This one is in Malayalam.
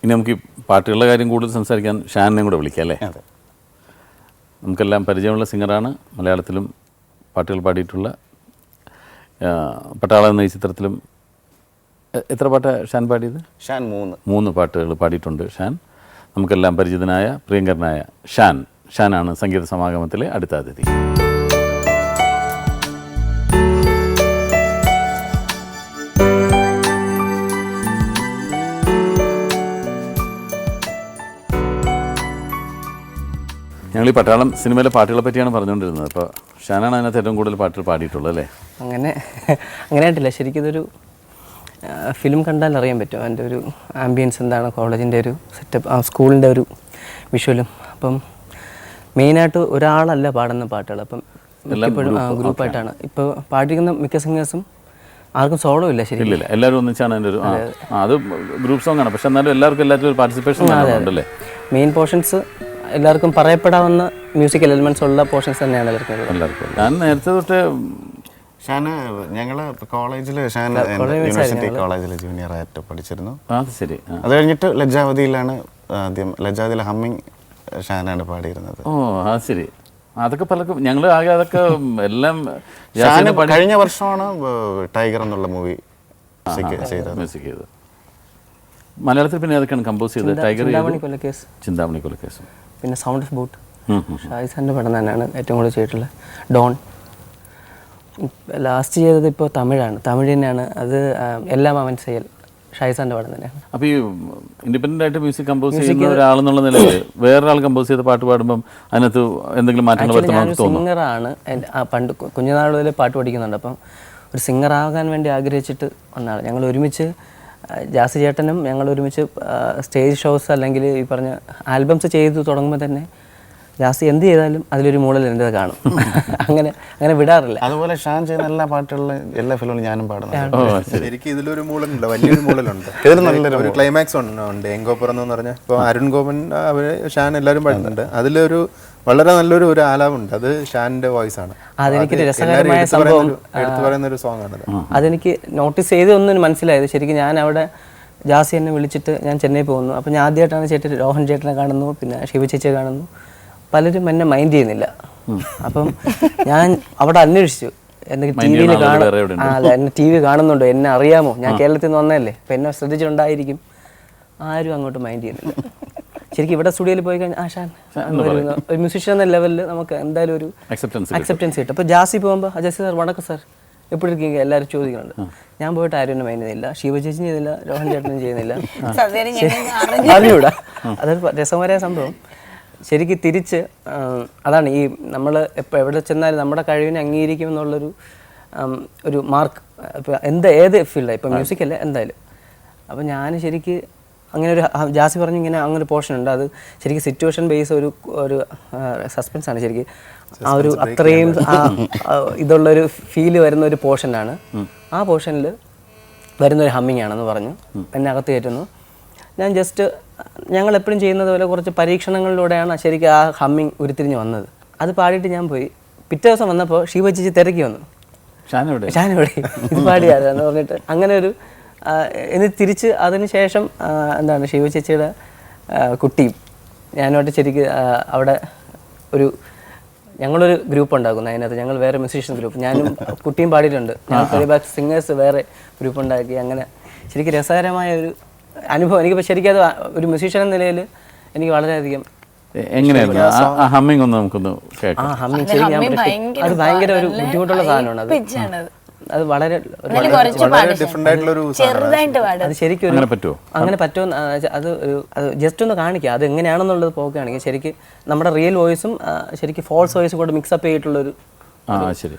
ഇനി നമുക്ക് ഈ പാട്ടുകളുടെ കാര്യം കൂടുതൽ സംസാരിക്കാൻ ഷാനിനെയും കൂടെ വിളിക്കാം അല്ലേ? അതെ. നമുക്കെല്ലാം പരിചയമുള്ള സിംഗറാണ്. മലയാളത്തിലും പാട്ടുകൾ പാടിയിട്ടുള്ള പട്ടാളം എന്ന ഈ ചിത്രത്തിലും എത്ര പാട്ടാണ് ഷാൻ പാടിയത്? ഷാൻ 3 പാട്ടുകൾ പാടിയിട്ടുണ്ട് ഷാൻ. നമുക്കെല്ലാം പരിചിതനായ പ്രിയങ്കരനായ ഷാനാണ് സംഗീത സമാഗമത്തിലെ അടുത്ത അതിഥി. ഞങ്ങൾ ഈ പട്ടാളം സിനിമയിലെ പാട്ടുകളെ പറ്റിയാണ് പറഞ്ഞുകൊണ്ടിരുന്നത്. അപ്പോൾ ഷാനാണ് അതിനകത്ത് ഏറ്റവും കൂടുതൽ പാട്ടുകൾ പാടിയിട്ടുള്ളത് അല്ലേ? അങ്ങനെയായിട്ടില്ല, ശരിക്കും ഇതൊരു ഫിലിം കണ്ടാൽ അറിയാൻ പറ്റും അതിൻ്റെ ഒരു ആംബിയൻസ് എന്താണ്, കോളേജിൻ്റെ ഒരു സെറ്റപ്പ്, ആ സ്കൂളിൻ്റെ ഒരു വിഷ്വലും. അപ്പം മെയിനായിട്ട് ഒരാളല്ല പാടുന്ന പാട്ടുകൾ, അപ്പം എപ്പോഴും ഗ്രൂപ്പായിട്ടാണ്. ഇപ്പോൾ പാടിക്കുന്ന മിക്ക സിംഗേഴ്സും ആർക്കും സോളോ ഇല്ല. ശരി, ഇല്ല, എല്ലാവരും ഒന്നിച്ചാണ് അതിൻ്റെ ഒരു അത് ഗ്രൂപ്പ് സോങ് ആണ്. പക്ഷെ എന്നാലും എല്ലാവർക്കും ഒരു പാർട്ടിസിപ്പേഷൻ ഉണ്ടല്ലേ? മെയിൻ പോർഷൻസ് എല്ലാവർക്കും പറയപ്പെടാവുന്ന മ്യൂസിക്കൽ എലിമെന്റ്സ് ഉള്ള പോർഷൻസ് തന്നെയാണ് എല്ലാവർക്കും. ഞാൻ നേരത്തെ തൊട്ട് ഷാന് ഞങ്ങൾ കോളേജിൽ യൂണിവേഴ്സിറ്റി കോളേജിൽ ജൂനിയർ ആയിട്ട് പഠിച്ചിരുന്നു. അത് ശരി. അത് കഴിഞ്ഞിട്ട് ലജ്ജാവതിയിലാണ് ആദ്യം, ലജ്ജാവതിയിലെ ഹമ്മിങ് ഷാനാണ് പാടിയിരുന്നത്. ഓ അത് ശരി. അതൊക്കെ പലർക്കും ഞങ്ങൾ ആകെ അതൊക്കെ എല്ലാം കഴിഞ്ഞ വർഷമാണ് ടൈഗർ എന്നുള്ള മൂവി മ്യൂസിക് ചെയ്തത്. മലയാളത്തിൽ പിന്നെ അതൊക്കെയാണ് കമ്പോസ് ചെയ്തത്. ടൈഗർ, ചിന്താമണി കൊലക്കേസ്, പിന്നെ സൗണ്ട് ഓഫ് ബൂട്ട് ഷായിസാൻ്റെ പടം തന്നെയാണ് ഏറ്റവും കൂടുതൽ ചെയ്തിട്ടുള്ളത്. ഡോൺ ലാസ്റ്റ് ചെയ്തത് ഇപ്പോൾ തമിഴാണ്, തമിഴ് തന്നെയാണ് അത്. എല്ലാം അവൻ ചെയ്യൽ ഷായിസാൻ്റെ പടം തന്നെയാണ്. അപ്പോൾ ഈ ഇൻഡിപെൻഡൻ്റ് ആയിട്ട് മ്യൂസിക് കമ്പോസ് ചെയ്യുന്ന ഒരാളെന്നുള്ള നിലയിൽ വേറൊരാൾ കമ്പോസ് ചെയ്ത പാട്ട് പാടുമ്പം അതിനകത്ത് എന്തെങ്കിലും മാറ്റങ്ങൾ വരുത്തണമെന്ന് തോന്നുന്നു. സിംഗറാണ്, പണ്ട് കുഞ്ഞുനാൾ മുതലേ പാട്ട് പഠിക്കുന്നുണ്ട്. അപ്പം ഒരു സിംഗറാകാൻ വേണ്ടി ആഗ്രഹിച്ചിട്ട് വന്നതാണ്. ഞങ്ങൾ ഒരുമിച്ച്, ജാസി ചേട്ടനും ഞങ്ങൾ ഒരുമിച്ച് സ്റ്റേജ് ഷോസ് അല്ലെങ്കിൽ ഈ പറഞ്ഞ ആൽബംസ് ചെയ്തു തുടങ്ങുമ്പോൾ തന്നെ ജാസി എന്ത് ചെയ്താലും അതിലൊരു മൂളൽ എൻ്റെ കാണും. അങ്ങനെ വിടാറില്ല. അതുപോലെ ഷാൻ ചെയ്യുന്ന എല്ലാ പാട്ടുകളിലും എല്ലാ ഫിലിമിലും ഞാനും പാടുന്നു. ശരിക്കും ഇതിലൊരു മൂളുണ്ട്, വലിയൊരു മൂളലുണ്ട്. ഒരു ക്ലൈമാക്സ് ഉണ്ട് എങ്കോപ്പുറം എന്ന് പറഞ്ഞാൽ. ഇപ്പോൾ അരുൺ ഗോപൻ അവര് ഷാൻ എല്ലാവരും പാടുന്നുണ്ട്. അതിലൊരു വളരെ നല്ലൊരു ആലാപമുണ്ട്, അത് ഷാനിന്റെ വോയിസ് ആണ്. അതെനിക്ക് രസകരമായ സംഭവം, എടുത്തു പറയുന്ന ഒരു സോങ് ആണ്. അതെനിക്ക് നോട്ടീസ് ചെയ്തൊന്നും മനസ്സിലായത്. ശരിക്കും ഞാൻ അവിടെ ജാസി എന്നെ വിളിച്ചിട്ട് ഞാൻ ചെന്നൈ പോകുന്നു. അപ്പം ഞാൻ ആദ്യമായിട്ടാണ് രോഹൻ ചേട്ടനെ കാണുന്നു, പിന്നെ ശിവ ചേച്ചിയെ കാണുന്നു. പലരും എന്നെ മൈൻഡ് ചെയ്യുന്നില്ല. അപ്പം ഞാൻ അവിടെ അന്വേഷിച്ചു, എന്തെങ്കിലും ടി വിയിൽ അതെ എന്നെ ടി വി കാണുന്നുണ്ടോ, എന്നെ അറിയാമോ, ഞാൻ കേരളത്തിൽ നിന്ന് വന്നതല്ലേ, അപ്പം എന്നെ ശ്രദ്ധിച്ചിട്ടുണ്ടായിരിക്കും. ആരും അങ്ങോട്ട് മൈൻഡ് ചെയ്യുന്നില്ല. ശരിക്കും ഇവിടെ സ്റ്റുഡിയോയിൽ പോയി കഴിഞ്ഞാൽ ഷാൻ ഒരു മ്യൂസിഷ്യൻ എന്ന ലെവലിൽ നമുക്ക് എന്തായാലും ഒരു അക്സെപ്റ്റൻസ് കിട്ടും. അപ്പോൾ ജാസി പോകുമ്പോൾ ജാസി സാർ വണക്കം സാർ എപ്പോഴും ഇരിക്കുക എല്ലാവരും ചോദിക്കുന്നുണ്ട്. ഞാൻ പോയിട്ട് ആരും എന്നെ മൈൻഡ് ചെയ്യുന്നില്ല, ശിവ ചേച്ചി ചെയ്യുന്നില്ല, രോഹൻ ചേട്ടനും ചെയ്യുന്നില്ല. അറിഞ്ഞൂടാ, അതൊരു രസകരമായ സംഭവം. ശരിക്കും തിരിച്ച് അതാണ് ഈ നമ്മൾ എപ്പോൾ എവിടെ ചെന്നാലും നമ്മുടെ കഴിവിനെ അംഗീകരിക്കും എന്നുള്ളൊരു ഒരു മാർക്ക്. ഇപ്പോൾ ഏത് ഫീൽഡാണ്, ഇപ്പോൾ മ്യൂസിക്കല്ല എന്തായാലും. അപ്പോൾ ഞാൻ ശരിക്ക് അങ്ങനെ ഒരു ജാസി പറഞ്ഞു ഇങ്ങനെ അങ്ങനെ ഒരു പോർഷൻ ഉണ്ട്. അത് ശരിക്കും സിറ്റുവേഷൻ ബേസ് ഒരു സസ്പെൻസാണ് ശരിക്കും. ആ ഒരു അത്രയും ഇതുള്ളൊരു ഫീല് വരുന്ന ഒരു പോർഷനാണ്. ആ പോർഷനിൽ വരുന്നൊരു ഹമ്മിങ് ആണെന്ന് പറഞ്ഞു എന്നെ അകത്ത് കയറ്റുന്നു. ഞാൻ ജസ്റ്റ് ഞങ്ങൾ എപ്പോഴും ചെയ്യുന്നത് പോലെ കുറച്ച് പരീക്ഷണങ്ങളിലൂടെയാണ് ശരിക്കും ആ ഹമ്മിങ് ഉരുത്തിരിഞ്ഞ് വന്നത്. അത് പാടിയിട്ട് ഞാൻ പോയി. പിറ്റേ ദിവസം വന്നപ്പോൾ ശിവ ചേച്ചി തിരക്കി വന്നു, ഷാനിവിടെ ഇത് പാടിയാന്ന് പറഞ്ഞിട്ട്. അങ്ങനെ ഒരു എന്നിട്ട് തിരിച്ച് അതിന് ശേഷം എന്താണ് ശിവ ചേച്ചിയുടെ കുട്ടിയും ഞാനുമായിട്ട് ശരിക്കും അവിടെ ഞങ്ങളൊരു ഗ്രൂപ്പ് ഉണ്ടാക്കുന്നു. അതിനകത്ത് ഞങ്ങൾ വേറെ മ്യൂസീഷ്യൻ ഗ്രൂപ്പ്, ഞാനും കുട്ടിയും പാടിയിട്ടുണ്ട്. ഞങ്ങൾ പ്ലേബാക്ക് സിംഗേഴ്സ് വേറെ ഗ്രൂപ്പ് ഉണ്ടാക്കി. അങ്ങനെ ശരിക്കും രസകരമായ ഒരു അനുഭവം. എനിക്കിപ്പോൾ ശരിക്കും അത് ഒരു മ്യൂസീഷ്യൻ എന്ന നിലയിൽ എനിക്ക് വളരെയധികം എങ്ങനെയായിരുന്നു ആ ഹമ്മിങ് ഒന്ന് നമുക്കൊന്ന് കേൾക്കാം. ആ ഹമ്മിങ് ശരിക്കും അത് ഭയങ്കര ഒരു ബുദ്ധിമുട്ടുള്ള സാധനമാണ്. അത് വളരെ ഡിഫറെന്റ് ആയിട്ടുള്ള ഒരു അത് ശരിക്കും അങ്ങനെ പറ്റുമോ അത് ജസ്റ്റ് ഒന്ന് കാണിക്കുക. അത് എങ്ങനെയാണെന്നുള്ളത് പോവുകയാണെങ്കിൽ ശരിക്കും നമ്മുടെ റിയൽ വോയിസും ശരിക്കും ഫോൾസ് വോയിസും കൂടെ മിക്സപ്പ് ചെയ്തിട്ടുള്ളൊരു ശരി.